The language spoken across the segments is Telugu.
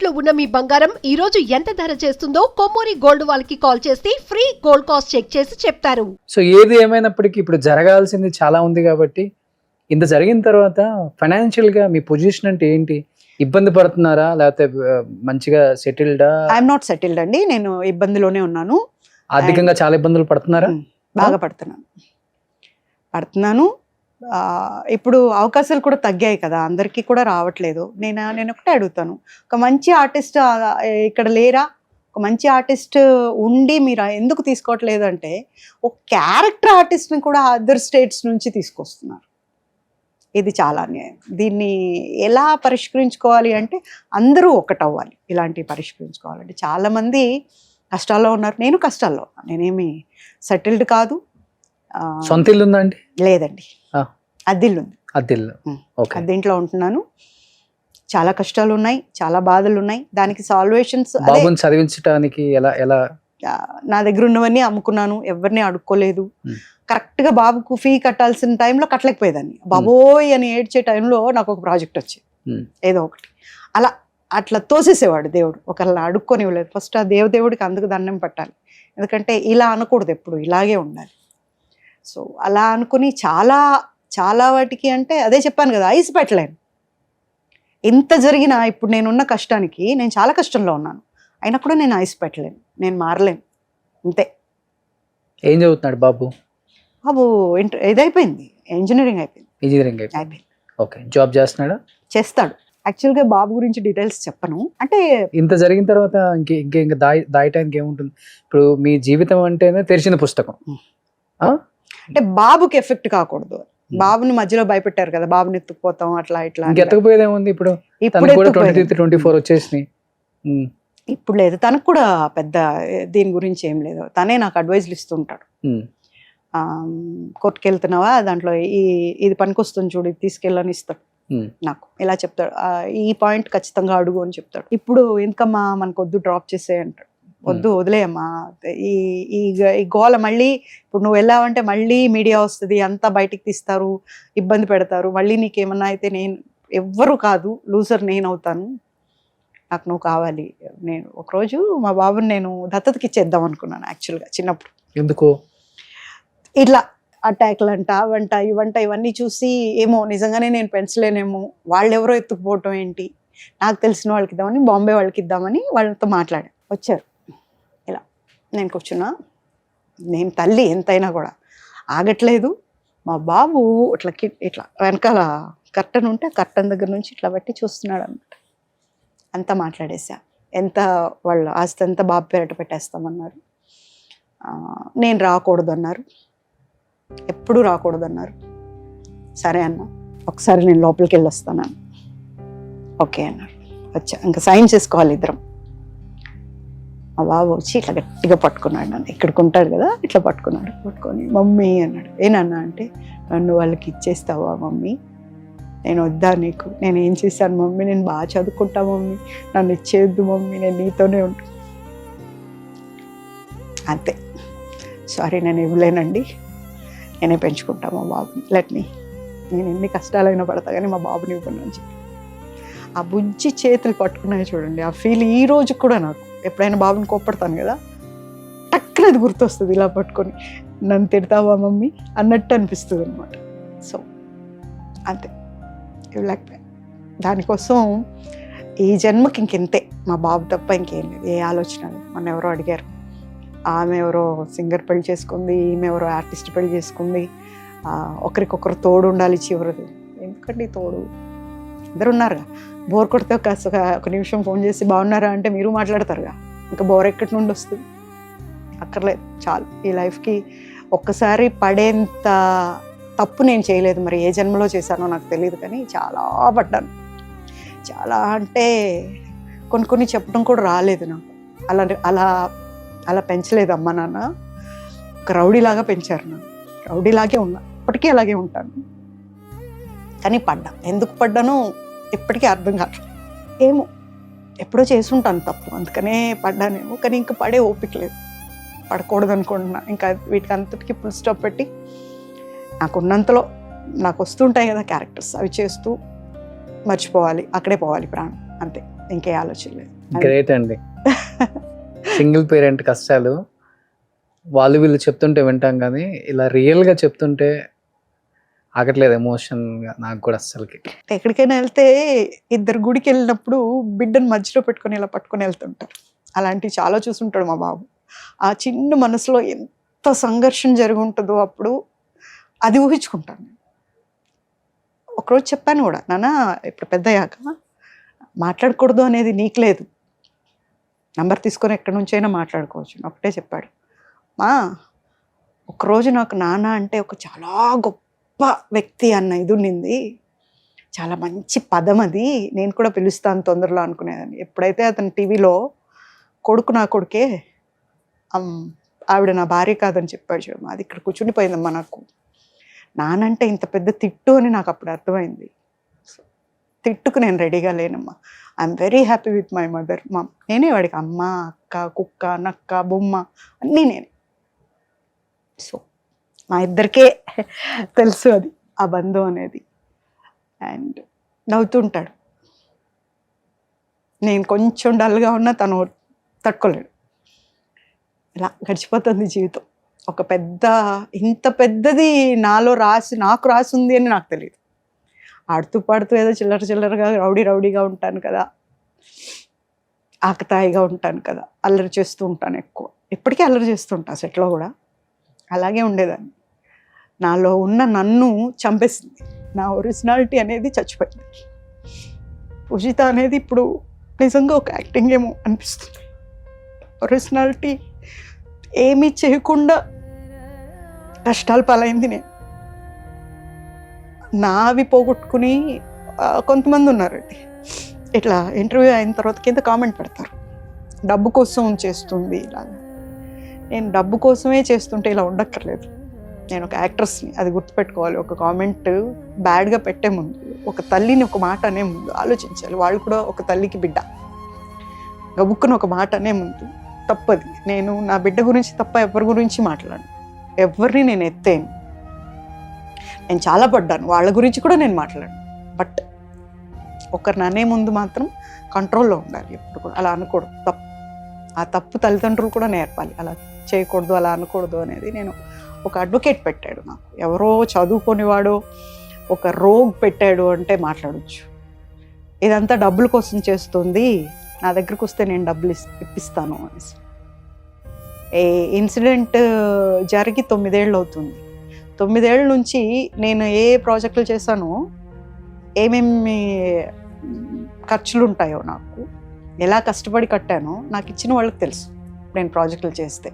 తాకట్టులో ఉన్న మీ బంగారం ఈ రోజు ఎంత ధర చేస్తుందో కొమ్మూరి గోల్డ్ వాళ్ళకి కాల్ చేస్తే ఫ్రీ గోల్డ్ కాస్ట్ చెక్ చేసి చెప్తారు. సో ఏది ఏమైనప్పటికీ ఇప్పుడు జరగాల్సింది చాలా ఉంది కాబట్టి ఇంత జరిగిన తర్వాత ఫైనాన్షియల్ గా మీ పొజిషన్ అంటే ఏంటి? ఇబ్బంది పడుతున్నారా లేకపోతే మంచిగా సెటిల్డా? ఐఎమ్ నాట్ సెటిల్డ్ అండి, నేను ఇబ్బందిలోనే ఉన్నాను. ఆర్థికంగా చాలా ఇబ్బందులు పడుతున్నారా? బాగా పడుతున్నాను. ఇప్పుడు అవకాశాలు కూడా తగ్గాయి కదా, అందరికీ కూడా రావట్లేదు. నేను ఒకటే అడుగుతాను, ఒక మంచి ఆర్టిస్ట్ ఇక్కడ లేరా? ఒక మంచి ఆర్టిస్ట్ ఉండి మీరు ఎందుకు తీసుకోవట్లేదు అంటే, ఒక క్యారెక్టర్ ఆర్టిస్ట్ని కూడా అదర్ స్టేట్స్ నుంచి తీసుకొస్తున్నారు. ఇది చాలా అన్యాయం. దీన్ని ఎలా పరిష్కరించుకోవాలి అంటే అందరూ ఒకటవ్వాలి. ఇలాంటివి పరిష్కరించుకోవాలంటే చాలామంది కష్టాల్లో ఉన్నారు. నేను కష్టాల్లో ఉన్నాను. నేనేమి సెటిల్డ్ కాదు. సొంత ఇల్లు ఉందా అండి? లేదండి, అద్దిల్లు ఉంది. అద్దింట్లో ఉంటున్నాను. చాలా కష్టాలు ఉన్నాయి, చాలా బాధలు ఉన్నాయి. దానికి సాల్వేషన్స్ చదివించడానికి నా దగ్గర ఉన్నవన్నీ అమ్ముకున్నాను, ఎవరిని అడుక్కోలేదు. కరెక్ట్ గా బాబుకు ఫీ కట్టాల్సిన టైంలో కట్టలేకపోయేదాన్ని. బాబోయ్ అని ఏడ్చే టైంలో నాకు ఒక ప్రాజెక్ట్ వచ్చింది, ఏదో ఒకటి అట్లా తోసేసేవాడు దేవుడు. ఒకళ్ళని అడుక్కొని ఇవ్వలేదు. ఫస్ట్ ఆ దేవుడికి అందుకు దండం పట్టాలి. ఎందుకంటే ఇలా అనకూడదు, ఎప్పుడు ఇలాగే ఉండాలి. సో అలా అనుకుని చాలా వాటికి అంటే అదే చెప్పాను కదా, ఐస్ పెట్టలేను. ఎంత జరిగినా ఇప్పుడు నేనున్న కష్టానికి నేను చాలా కష్టంలో ఉన్నాను, అయినా కూడా నేను ఐస్ పెట్టలేను, నేను మారలేను. అంతే. ఏం చదువుతున్నాడు బాబు? బాబు ఇదైపోయింది, ఇంజనీరింగ్ అయిపోయింది. ఓకే, జాబ్ చేస్తున్నాడా? చేస్తాడు. యాక్చువల్గా బాబు గురించి డీటెయిల్స్ చెప్పను. అంటే ఇంత జరిగిన తర్వాత ఇంకా దాయటానికి ఏముంటుంది? ఇప్పుడు మీ జీవితం అంటేనే తెరిచిన పుస్తకం. అంటే బాబుకి ఎఫెక్ట్ కాకూడదు. బాబుని మధ్యలో భయపెట్టారు కదా, బాబుని ఎత్తుకుపోతాం అట్లా ఇట్లా. ఎత్తుకుపోయేది ఏముంది? ఇప్పుడు 24 వచ్చేసినాయి. ఇప్పుడు లేదు, తనకు కూడా పెద్ద దీని గురించి ఏం లేదు. తనే నాకు అడ్వైజ్లు ఇస్తుంటాడు. కోర్టుకి వెళ్తున్నావా, దాంట్లో ఇది పనికొస్తుంది చూడు, ఇది తీసుకెళ్ళని ఇస్తాడు నాకు. ఇలా చెప్తాడు, ఈ పాయింట్ ఖచ్చితంగా అడుగు అని చెప్తాడు. ఇప్పుడు ఎందుకమ్మా మనకు వద్దు, డ్రాప్ చేసే అంటాడు. వద్దు, వదిలేయమ్మా, ఈ గోల మళ్ళీ ఇప్పుడు నువ్వు వెళ్ళావంటే మళ్ళీ మీడియా వస్తుంది, అంతా బయటికి తీస్తారు, ఇబ్బంది పెడతారు. మళ్ళీ నీకేమన్నా అయితే నేను ఎవ్వరు కాదు, లూజర్ నేను అవుతాను. నాకు నువ్వు కావాలి. నేను ఒకరోజు మా బాబుని నేను దత్తతకి ఇచ్చేద్దాం అనుకున్నాను యాక్చువల్గా చిన్నప్పుడు. ఎందుకు? ఇట్లా అటాక్లు అంట, అవంట ఇవంట ఇవన్నీ చూసి ఏమో నిజంగానే నేను పెంచలేనేమో, వాళ్ళు ఎవరో ఎత్తుకుపోవటం ఏంటి, నాకు తెలిసిన వాళ్ళకి ఇద్దామని, బాంబే వాళ్ళకి ఇద్దామని వాళ్ళతో మాట్లాడా. వచ్చారు, ఇలా నేను కూర్చున్నా. నేను తల్లి ఎంతైనా కూడా ఆగట్లేదు. మా బాబు ఇట్లా వెనకాల కర్టన్ ఉంటే కర్టన్ దగ్గర నుంచి ఇట్లా బట్టి చూస్తున్నాడు అన్నమాట. అంతా మాట్లాడేసా. ఎంత వాళ్ళ ఆస్తి అంతా బాబు పేరట పెట్టేస్తామన్నారు. నేను రాకూడదు అన్నారు, ఎప్పుడూ రాకూడదు అన్నారు. సరే అన్న, ఒకసారి నేను లోపలికి వెళ్ళొస్తాను. ఓకే అన్నారు. వచ్చా, ఇంకా సైన్ చేసుకోవాలి ఇద్దరం. మా బాబు వచ్చి ఇట్లా గట్టిగా పట్టుకున్నాడు నన్ను. ఇక్కడికి ఉంటాడు కదా, ఇట్లా పట్టుకొని మమ్మీ అన్నాడు. ఏనన్నా అంటే, నన్ను వాళ్ళకి ఇచ్చేస్తావా మమ్మీ? నేను వద్దా నీకు? నేను ఏం చేశాను మమ్మీ? నేను బాగా చదువుకుంటా మమ్మీ, నన్ను ఇచ్చేయద్దు మమ్మీ, నేను నీతోనే ఉంటాను. అంతే, సారీ నేను ఇవ్వలేనండి, నేనే పెంచుకుంటా మా బాబుని, నేను ఎన్ని కష్టాలైనా పడతా కానీ మా బాబుని ఇవ్వను అని చెప్పి. ఆ బుజ్జి చేతులు పట్టుకున్నాయి చూడండి, ఆ ఫీల్ ఈ రోజు కూడా నాకు ఎప్పుడైనా బాబుని కోప్పడతాను కదా, టక్కున అది గుర్తొస్తుంది. ఇలా పట్టుకొని నన్ను తిడతావా మమ్మీ అన్నట్టు అనిపిస్తుంది అనమాట. సో అంతే, ఇవ్వలేకపోయా. దానికోసం ఈ జన్మకి ఇంకెంతే, మా బాబు తప్ప ఇంకేం లేదు, ఏ ఆలోచన లేదు. మొన్న ఎవరో అడిగారు, ఆమె ఎవరో సింగర్ పెళ్లి చేసుకుంది, ఈమె ఎవరో ఆర్టిస్ట్ పెళ్లి చేసుకుంది, ఒకరికొకరు తోడు ఉండాలి చివరిది. ఎందుకండి తోడు? అందరు ఉన్నారుగా. బోర్ కొడితే ఒక నిమిషం ఫోన్ చేసి బాగున్నారా అంటే మీరు మాట్లాడతారుగా, ఇంకా బోర్ ఎక్కడి నుండి వస్తుంది? అక్కర్లేదు, చాలు. ఈ లైఫ్కి ఒక్కసారి పడేంత తప్పు నేను చేయలేదు. మరి ఏ జన్మలో చేశానో నాకు తెలియదు, కానీ చాలా పడ్డాను. చాలా అంటే కొన్ని చెప్పడం కూడా రాలేదు నాకు. అలా పెంచలేదు అమ్మ నాన్న, ఒక రౌడీలాగా పెంచారు నన్ను. రౌడీలాగే ఉన్నా, ఇప్పటికీ అలాగే ఉంటాను. కానీ పడ్డా, ఎందుకు పడ్డానో ఇప్పటికీ అర్థం కాదు. ఏమో ఎప్పుడో చేసుంటాను తప్పు, అందుకనే పడ్డానేమో. కానీ ఇంకా పడే ఓపిక లేదు, పడకూడదు అనుకుంటున్నా. ఇంకా వీటికి అంతటికి ఫుల్ స్టాప్ పెట్టి నాకున్నంతలో నాకు వస్తుంటాయి కదా క్యారెక్టర్స్, అవి చేస్తూ మర్చిపోవాలి, అక్కడే పోవాలి ప్రాణం, అంతే. ఇంకే ఆలోచన లేదు. గ్రేట్ అండి. సింగిల్ పేరెంట్ కష్టాలు వాళ్ళు వీళ్ళు చెప్తుంటే వింటాం కానీ ఇలా రియల్గా చెప్తుంటే ఆగట్లేదు ఎమోషన్గా నాకు కూడా అస్సలకి. ఎక్కడికైనా వెళ్తే ఇద్దరు గుడికి వెళ్ళినప్పుడు బిడ్డను మధ్యలో పెట్టుకొని ఇలా పట్టుకొని వెళ్తుంటారు. అలాంటివి చాలా చూసుంటాడు మా బాబు. ఆ చిన్న మనసులో ఎంత సంఘర్షణ జరిగి ఉంటుందో అప్పుడు అది ఊహించుకుంటాను నేను. ఒకరోజు చెప్పాను కూడా, నాన్న ఇప్పుడు పెద్దయ్యాక మాట్లాడకూడదు అనేది నీకు లేదు, నంబర్ తీసుకొని ఎక్కడి నుంచైనా మాట్లాడుకోవచ్చు. ఒకటే చెప్పాడు, మా ఒకరోజు నాకు నాన్న అంటే ఒక చాలా గొప్ప వ్యక్తి అన్న ఇది ఉండింది, చాలా మంచి పదం అది, నేను కూడా పిలుస్తాను తొందరలో అనుకునేదాన్ని. ఎప్పుడైతే అతను టీవీలో కొడుకు నా కొడుకే, ఆవిడ నా భార్య కాదని చెప్పాడు చూడమ్మా, అది ఇక్కడ కూర్చునిపోయిందమ్మా నాకు. నానంటే ఇంత పెద్ద తిట్టు అని నాకు అప్పుడు అర్థమైంది. తిట్టుకు నేను రెడీగా లేనమ్మా. I'm very happy with my mother. నేనే వాడికి అమ్మ, అక్క, కుక్క, నక్క, బొమ్మ అన్నీ నేనే. సో మా ఇద్దరికే తెలుసు అది, ఆ బంధం అనేది. అండ్ నవ్వుతుంటాడు. నేను కొంచెం డల్గా ఉన్నా తను తట్టుకోలేడు. ఇలా గడిచిపోతుంది జీవితం. ఒక పెద్ద ఇంత పెద్దది నాకు రాసి ఉంది అని నాకు తెలియదు. ఆడుతూ పాడుతూ ఏదో చిల్లరగా రౌడీగా ఉంటాను కదా, ఆకతాయిగా ఉంటాను కదా, అల్లరి చేస్తూ ఉంటాను ఎక్కువ. ఇప్పటికీ అల్లరి చేస్తూ ఉంటాను, సెట్లో కూడా అలాగే ఉండేదాన్ని. నాలో ఉన్న నన్ను చంపేసింది. నా ఒరిజినాలిటీ అనేది చచ్చిపోయింది. పూజిత అనేది ఇప్పుడు నిజంగా ఒక యాక్టింగ్ ఏమో అనిపిస్తుంది. ఒరిజినాలిటీ ఏమీ చేయకుండా కష్టాలు పాలైంది నేను. నావి పోగొట్టుకుని కొంతమంది ఉన్నారండి ఇట్లా ఇంటర్వ్యూ అయిన తర్వాత కింద కామెంట్ పెడతారు, డబ్బు కోసం చేస్తుంది ఇలాగా. నేను డబ్బు కోసమే చేస్తుంటే ఇలా ఉండక్కర్లేదు. నేను ఒక యాక్ట్రెస్ని, అది గుర్తుపెట్టుకోవాలి. ఒక కామెంట్ బ్యాడ్గా పెట్టే ముందు, ఒక తల్లిని ఒక మాట అనే ముందు ఆలోచించాలి. వాళ్ళు కూడా ఒక తల్లికి బిడ్డ. గబుక్కుని ఒక మాట అనే ముందు తప్పది. నేను నా బిడ్డ గురించి తప్ప ఎవరి గురించి మాట్లాడను, ఎవరిని నేను ఎత్తేను. నేను చాలా పడ్డాను, వాళ్ళ గురించి కూడా నేను మాట్లాడను. బట్ ఒకరిని అనే ముందు మాత్రం కంట్రోల్లో ఉండాలి. ఎప్పుడు కూడా అలా అనకూడదు, తప్పు. ఆ తప్పు తల్లిదండ్రులు కూడా నేర్పాలి, అలా చేయకూడదు, అలా అనకూడదు అనేది. నేను ఒక అడ్వకేట్ పెట్టాడు నాకు, ఎవరో చదువుకొనివాడు ఒక రోగ్ పెట్టాడు అంటే మాట్లాడచ్చు. ఇదంతా డబ్బుల కోసం చేస్తుంది, నా దగ్గరకు వస్తే నేను డబ్బులు ఇప్పిస్తాను అనేసి. ఏ ఇన్సిడెంట్ జరిగి 9 ఏళ్ళు అవుతుంది. 9 ఏళ్ళ నుంచి నేను ఏ ప్రాజెక్టులు చేశానో, ఏమేమి ఖర్చులు ఉంటాయో, నాకు ఎలా కష్టపడి కట్టానో నాకు ఇచ్చిన వాళ్ళకి తెలుసు. నేను ప్రాజెక్టులు చేస్తే,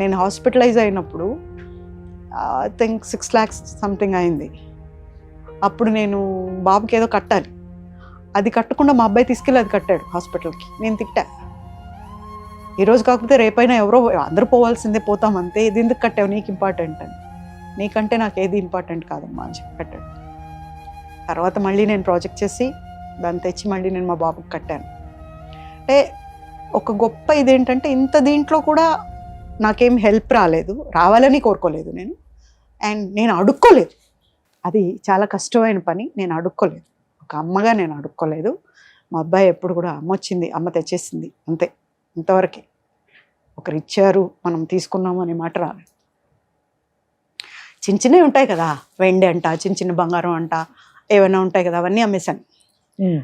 నేను హాస్పిటలైజ్ అయినప్పుడు ఐ థింక్ 6 lakhs సంథింగ్ అయింది. అప్పుడు నేను బాబుకి ఏదో కట్టాలి, అది కట్టకుండా మా అబ్బాయి తీసుకెళ్ళి అది కట్టాడు హాస్పిటల్కి. నేను తిట్టా, ఈరోజు కాకపోతే రేపైనా ఎవరో అందరూ పోవాల్సిందే, పోతాం అంతే, ఇది ఎందుకు కట్టావు, నీకు ఇంపార్టెంట్ అని. నీకంటే నాకు ఏది ఇంపార్టెంట్ కాదమ్మా అని చెప్పి కట్టాడు. తర్వాత మళ్ళీ నేను ప్రాజెక్ట్ చేసి దాన్ని తెచ్చి మళ్ళీ నేను మా బాబుకి కట్టాను. అంటే ఒక గొప్ప ఇదేంటంటే, ఇంత దీంట్లో కూడా నాకేం హెల్ప్ రావాలని కోరుకోలేదు నేను. అండ్ నేను అడుక్కోలేదు, అది చాలా కష్టమైన పని. నేను అడుక్కోలేదు, ఒక అమ్మగా నేను అడుక్కోలేదు. మా అబ్బాయి ఎప్పుడు కూడా అమ్మ వచ్చింది, అమ్మ తెచ్చేసింది, అంతే, ఇంతవరకే. ఒకరు ఇచ్చారు మనం తీసుకున్నాము అనే మాట రాలేదు. చిన్న చిన్నవి ఉంటాయి కదా, వెండి అంట, చిన్న బంగారం అంట, ఏమైనా ఉంటాయి కదా, అవన్నీ అమ్మేశాను.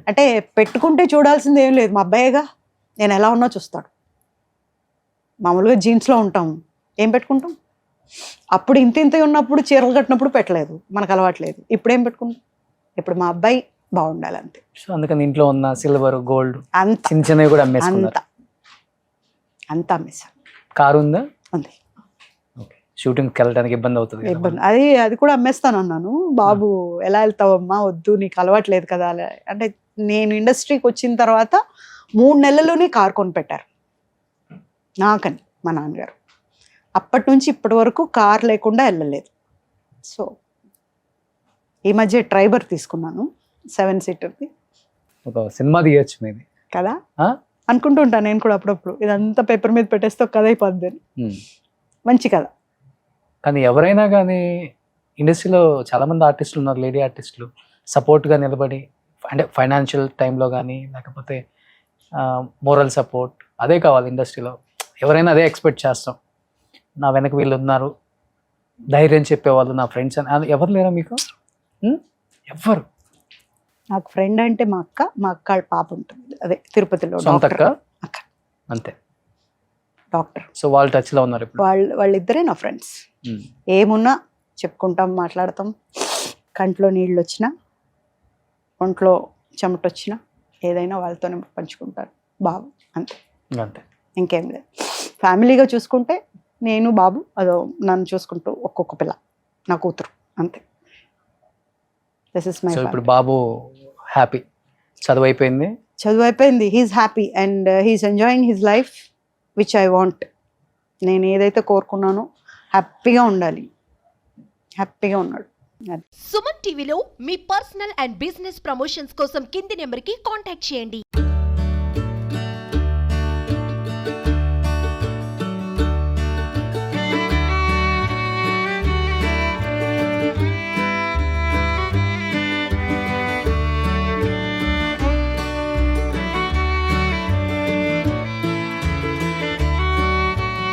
అంటే పెట్టుకుంటే చూడాల్సింది ఏం లేదు, మా అబ్బాయిగా నేను ఎలా ఉన్నా చూస్తాడు. మామూలుగా జీన్స్లో ఉంటాము, ఏం పెట్టుకుంటాం? అప్పుడు ఇంత ఉన్నప్పుడు చీరలు కట్టినప్పుడు పెట్టలేదు, మనకు అలవాట్లేదు. ఇప్పుడు ఏం పెట్టుకుంటాం? ఇప్పుడు మా అబ్బాయి బాగుండాలి అంతే. సో అందుకని ఇంట్లో ఉన్న సిల్వర్, గోల్డ్ అంత చిన్న చిన్నవి కూడా అమ్మేసుకున్నారు. అంతా అమ్మేశాను. కారు ఉందా? ఉంది. షూటింగ్కి వెళ్ళడానికి ఇబ్బంది అవుతుంది కదా. ఇబ్బంది, అది కూడా అమ్మేస్తాను అన్నాను. బాబు ఎలా వెళ్తావమ్మా, వద్దు, నీకు అలవాట్లేదు కదా అంటే. నేను ఇండస్ట్రీకి వచ్చిన తర్వాత 3 నెలల్లోనే కారు కొని పెట్టారు నాకని మా నాన్నగారు. అప్పటి నుంచి ఇప్పటి వరకు కార్ లేకుండా వెళ్ళలేదు. సో ఈ మధ్య ట్రైబర్ తీసుకున్నాను, 7 సీటర్ది. ఒక సినిమా తీయచ్చు మీది కదా అనుకుంటూ ఉంటాను నేను కూడా అప్పుడప్పుడు. ఇదంతా పేపర్ మీద పెట్టేస్తే ఒక కథ అయిపోద్ది అని. మంచి కథ. కానీ ఎవరైనా కానీ ఇండస్ట్రీలో చాలామంది ఆర్టిస్టులు ఉన్నారు, లేడీ ఆర్టిస్టులు, సపోర్ట్గా నిలబడి అంటే ఫైనాన్షియల్ టైంలో కానీ లేకపోతే మోరల్ సపోర్ట్ అదే కావాలి ఇండస్ట్రీలో. ఎవరైనా అదే ఎక్స్పెక్ట్ చేస్తాం. నా వెనక వీళ్ళు ఉన్నారు, ధైర్యం చెప్పేవాళ్ళు నా ఫ్రెండ్స్ అని. అది ఎవరు లేరా మీకు? ఎవ్వరు? నాకు ఫ్రెండ్ అంటే మా అక్క వాళ్ళ పాప ఉంటుంది, అదే తిరుపతిలో సొంత అక్క? అక్క అంతే. డాక్టర్. సో వాళ్ళు టచ్లో ఉన్నారు ఇప్పుడు? వాళ్ళిద్దరే నా ఫ్రెండ్స్. ఏమున్నా చెప్పుకుంటాం, మాట్లాడతాం. కంట్లో నీళ్ళు వచ్చినా, ఒంట్లో చెమట వచ్చినా ఏదైనా వాళ్ళతోనే పంచుకుంటారు. బాబు అంతే, అంతే, ఇంకేం లేదు. ఫ్యామిలీగా చూసుకుంటే నేను బాబు, అదో నన్ను చూసుకుంటూ ఒక్కొక్క పిల్ల, నా కూతురు, అంతే. This is my. సో ఇప్పుడు బాబు హ్యాపీ, చదువు అయిపోయింది, he is happy and he is enjoying his life which I want. నేను ఏదైతే కోరుకున్నానో హ్యాపీగా ఉండాలి, హ్యాపీగా ఉన్నాడు. సుమన్ టీవీలో మీ పర్సనల్ అండ్ బిజినెస్ ప్రమోషన్స్ కోసం కింది నెంబర్కి కాంటాక్ట్ చేయండి.